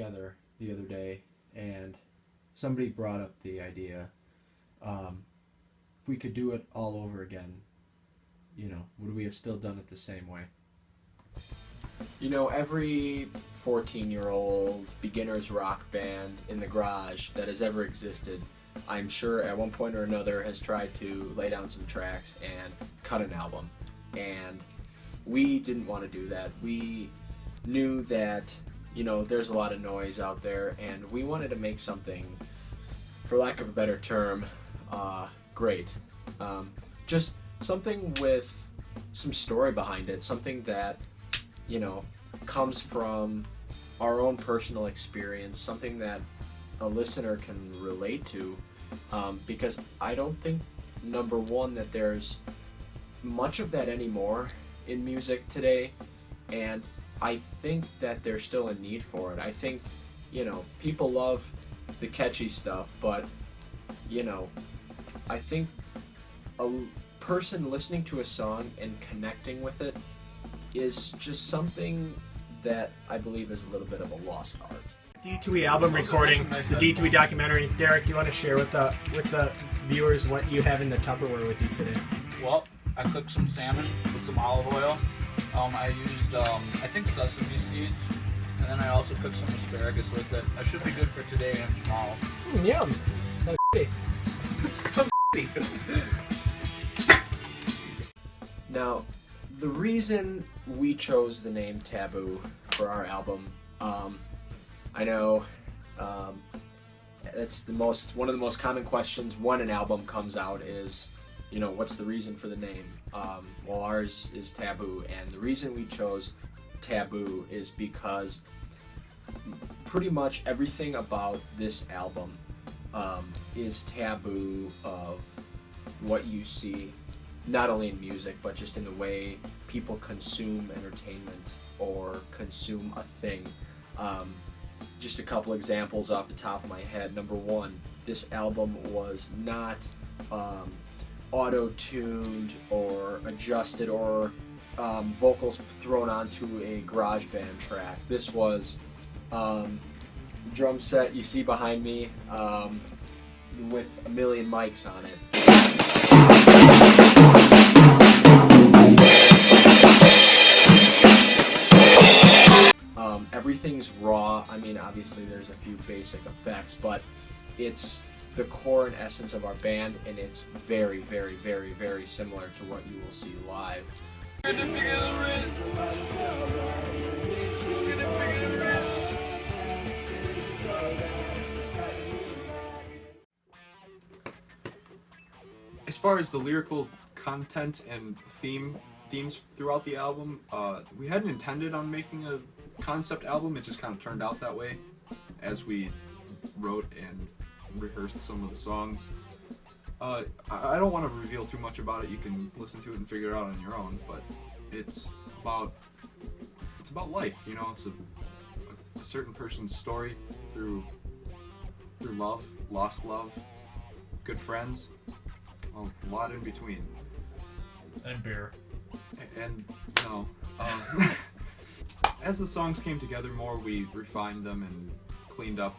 together the other day, and somebody brought up the idea, if we could do it all over again, would we have still done it the same way? Every 14-year-old beginner's rock band in the garage that has ever existed, I'm sure at one point or another has tried to lay down some tracks and cut an album. And we didn't want to do that. We knew that, there's a lot of noise out there, and we wanted to make something, for lack of a better term, great. Just something with some story behind it, something that, comes from our own personal experience, something that a listener can relate to, because I don't think, number one, that there's much of that anymore in music today, and I think that there's still a need for it. I think, people love the catchy stuff, but, I think a person listening to a song and connecting with it is just something that I believe is a little bit of a lost art. D2E album recording, the D2E documentary. Derek, you want to share with the viewers what you have in the Tupperware with you today? Well, I cooked some salmon with some olive oil. I used, I think, sesame seeds, and then I also cooked some asparagus with it. That should be good for today and tomorrow. Yum. Sounds good. So Now, the reason we chose the name Taboo for our album, I know that's one of the most common questions when an album comes out is, what's the reason for the name? Well, ours is Taboo, and the reason we chose Taboo is because pretty much everything about this album is taboo of what you see, not only in music, but just in the way people consume entertainment or consume a thing. Just a couple examples off the top of my head. Number one, this album was not auto-tuned or adjusted or vocals thrown onto a garage band track. This was drum set you see behind me with a million mics on it. Everything's raw. I mean, obviously there's a few basic effects, but it's the core and essence of our band, and it's very, very, very, very similar to what you will see live. As far as the lyrical content and themes throughout the album, we hadn't intended on making a concept album. It just kind of turned out that way as we wrote and rehearsed some of the songs. I don't want to reveal too much about it. You can listen to it and figure it out on your own, but it's about life, it's a certain person's story through love, lost love, good friends, a lot in between. And beer. And as the songs came together more, we refined them and cleaned up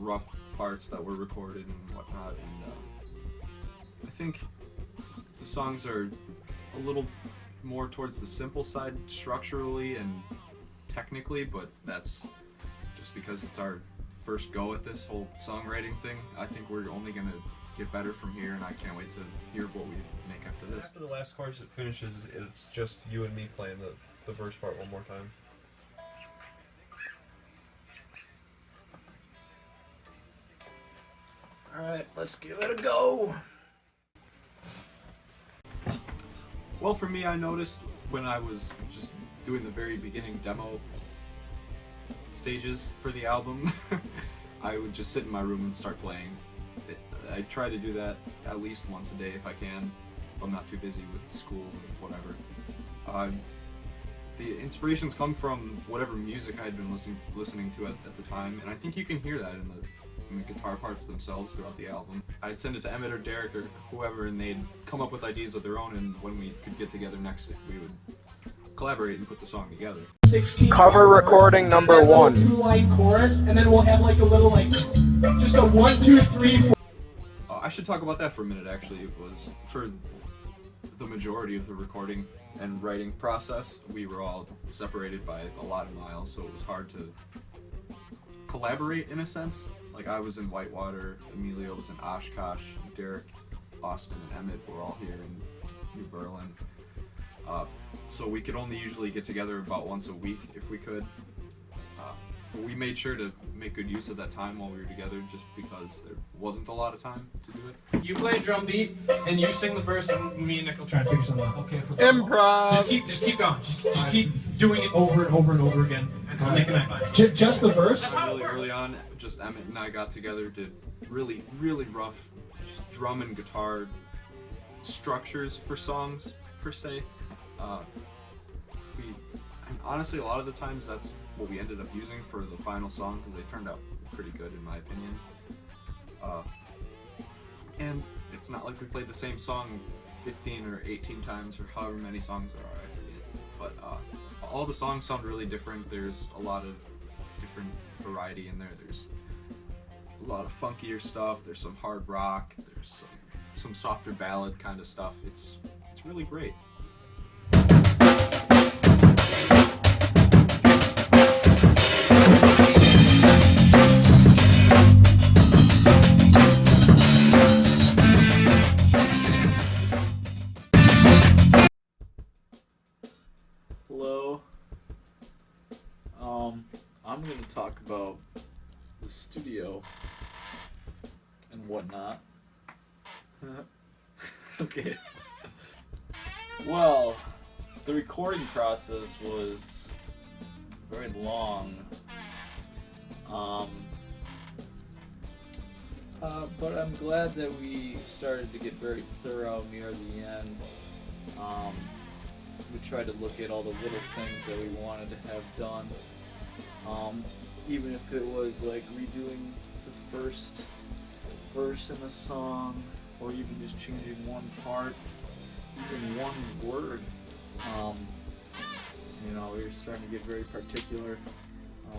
rough parts that were recorded and whatnot. And I think the songs are a little more towards the simple side structurally and technically, but that's just because it's our first go at this whole songwriting thing. I think we're only gonna get better from here, and I can't wait to hear what we make after this. After the last chorus it finishes, it's just you and me playing the verse part one more time. Alright, let's give it a go! Well, for me, I noticed when I was just doing the very beginning demo stages for the album, I would just sit in my room and start playing. I try to do that at least once a day if I can, if I'm not too busy with school or whatever. The inspirations come from whatever music I had been listening to at the time, and I think you can hear that in the guitar parts themselves throughout the album. I'd send it to Emmett or Derek or whoever, and they'd come up with ideas of their own, and when we could get together next, we would collaborate and put the song together. 16 cover recording number 1. 2-line chorus, and then we'll have like a little just a 1, 2, 3, 4. I should talk about that for a minute. Actually, it was for the majority of the recording and writing process. We were all separated by a lot of miles, so it was hard to collaborate in a sense. Like I was in Whitewater, Emilio was in Oshkosh, Derek, Austin, and Emmett were all here in New Berlin. So we could only usually get together about once a week if we could. But we made sure to make good use of that time while we were together, just because there wasn't a lot of time to do it. You play a drum beat, and you sing the verse, and me and Nick will try to figure something out. Okay. Improv. Just keep going. Just keep doing it over and over and over again until I make a night. Just the verse. Really early on, just Emmett and I got together, did really, really rough just drum and guitar structures for songs per se. And honestly, a lot of the times that's what we ended up using for the final song because they turned out pretty good in my opinion. And it's not like we played the same song 15 or 18 times or however many songs there are, I forget. But all the songs sound really different. There's a lot of different variety in there. There's a lot of funkier stuff. There's some hard rock. There's some softer ballad kind of stuff. It's really great. Hello. I'm going to talk about the studio and whatnot. Okay. Well, the recording process was very long. But I'm glad that we started to get very thorough near the end. We tried to look at all the little things that we wanted to have done. Even if it was like redoing the first verse in the song, or even just changing one part, even one word. We were starting to get very particular.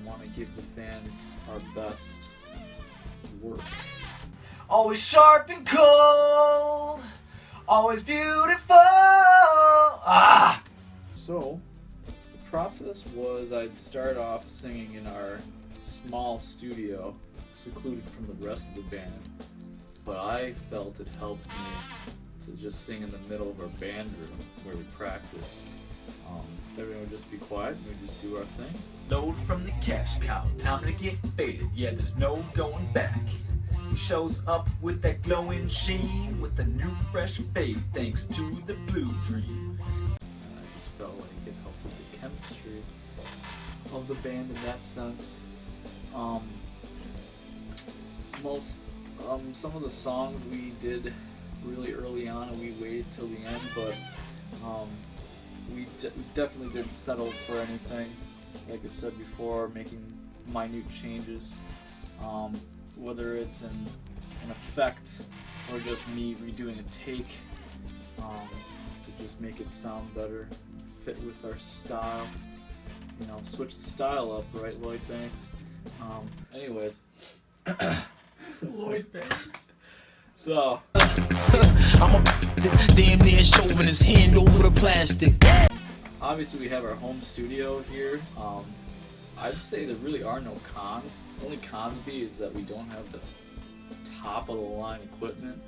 Want to give the fans our best work. Always sharp and cold, always beautiful. So, the process was I'd start off singing in our small studio, secluded from the rest of the band, but I felt it helped me to just sing in the middle of our band room where we practiced. Everyone would just be quiet and we'd just do our thing. Load from the cash cow, time to get faded, yeah, there's no going back. He shows up with that glowing sheen, with a new fresh fade, thanks to the blue dream. And I just felt like it helped with the chemistry of the band in that sense. Some of the songs we did really early on and we waited till the end, but we definitely didn't settle for anything. Like I said before, making minute changes, whether it's an effect or just me redoing a take to just make it sound better, fit with our style. Switch the style up, right, Lloyd Banks? Anyways. Lloyd Banks. So. I'm damn near shoving his hand over the plastic. Obviously, we have our home studio here. I'd say there really are no cons. The only con would be is that we don't have the top of the line equipment.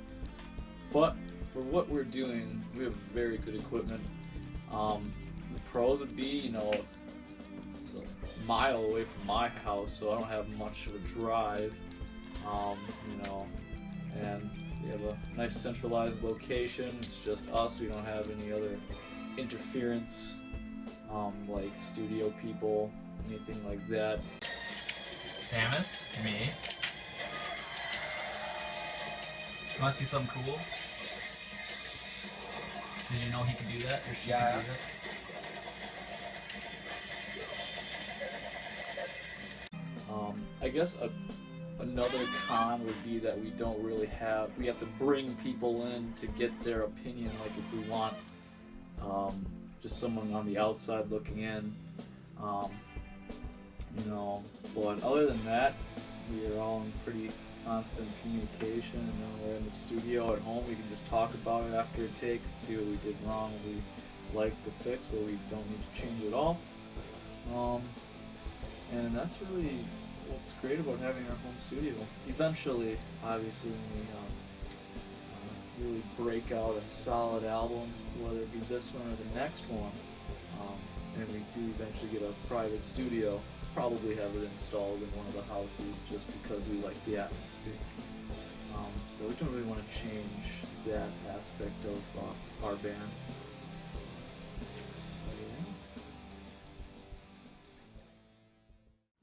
But for what we're doing, we have very good equipment. The pros would be, it's a mile away from my house, so I don't have much of a drive. And we have a nice centralized location. It's just us. We don't have any other interference, like studio people, anything like that. Samus, me. You want to see something cool? Did you know he could do that? Or she could do that? I guess another con would be that we don't really we have to bring people in to get their opinion. Like if we want just someone on the outside looking in. You know, but other than that, we are all in pretty constant communication, and then we're in the studio at home. We can just talk about it after a take, see what we did wrong, what we like to fix, what we don't need to change at all. And that's really what's great about having our home studio. Eventually, obviously, when we really break out a solid album, whether it be this one or the next one, and we do eventually get a private studio, probably have it installed in one of the houses just because we like the atmosphere. So we don't really want to change that aspect of our band.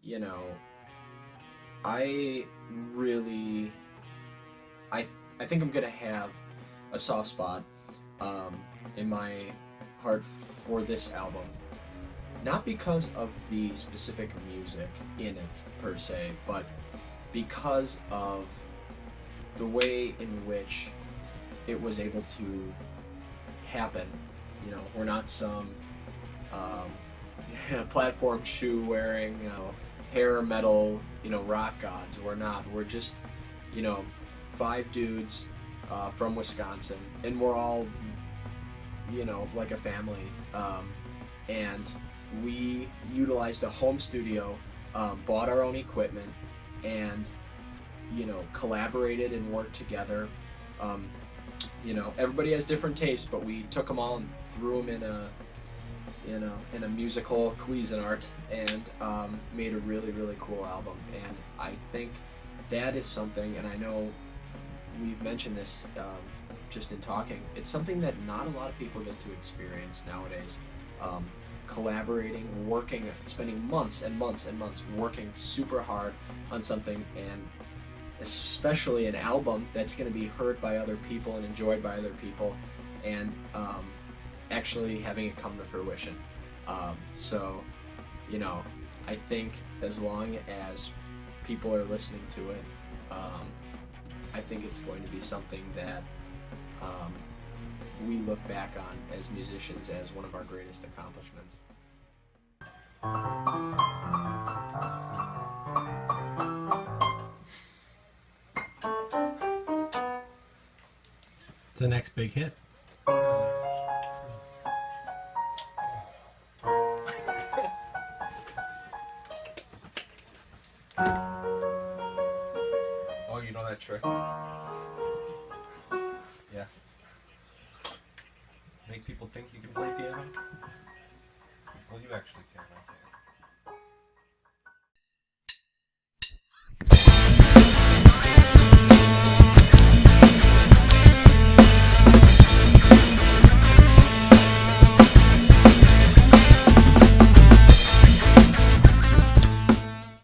You know, I think I'm gonna have a soft spot in my heart for this album. Not because of the specific music in it per se, but because of the way in which it was able to happen. You know, we're not some platform shoe wearing, you know, hair metal, you know, rock gods. We're not. We're just, you know, 5 dudes from Wisconsin, and we're all, you know, like a family. And we utilized a home studio, bought our own equipment, and, you know, collaborated and worked together. You know, everybody has different tastes, but we took them all and threw them in a musical Cuisinart and made a really, really cool album. And I think that is something, and I know we've mentioned this just in talking, it's something that not a lot of people get to experience nowadays. Collaborating, working, spending months and months and months working super hard on something, and especially an album that's going to be heard by other people and enjoyed by other people, and actually having it come to fruition. So, you know, I think as long as people are listening to it, I think it's going to be something that we look back on as musicians as one of our greatest accomplishments. It's the next big hit. Oh, you know that trick? Yeah. Make people think you can play piano? Well, you actually can, I think.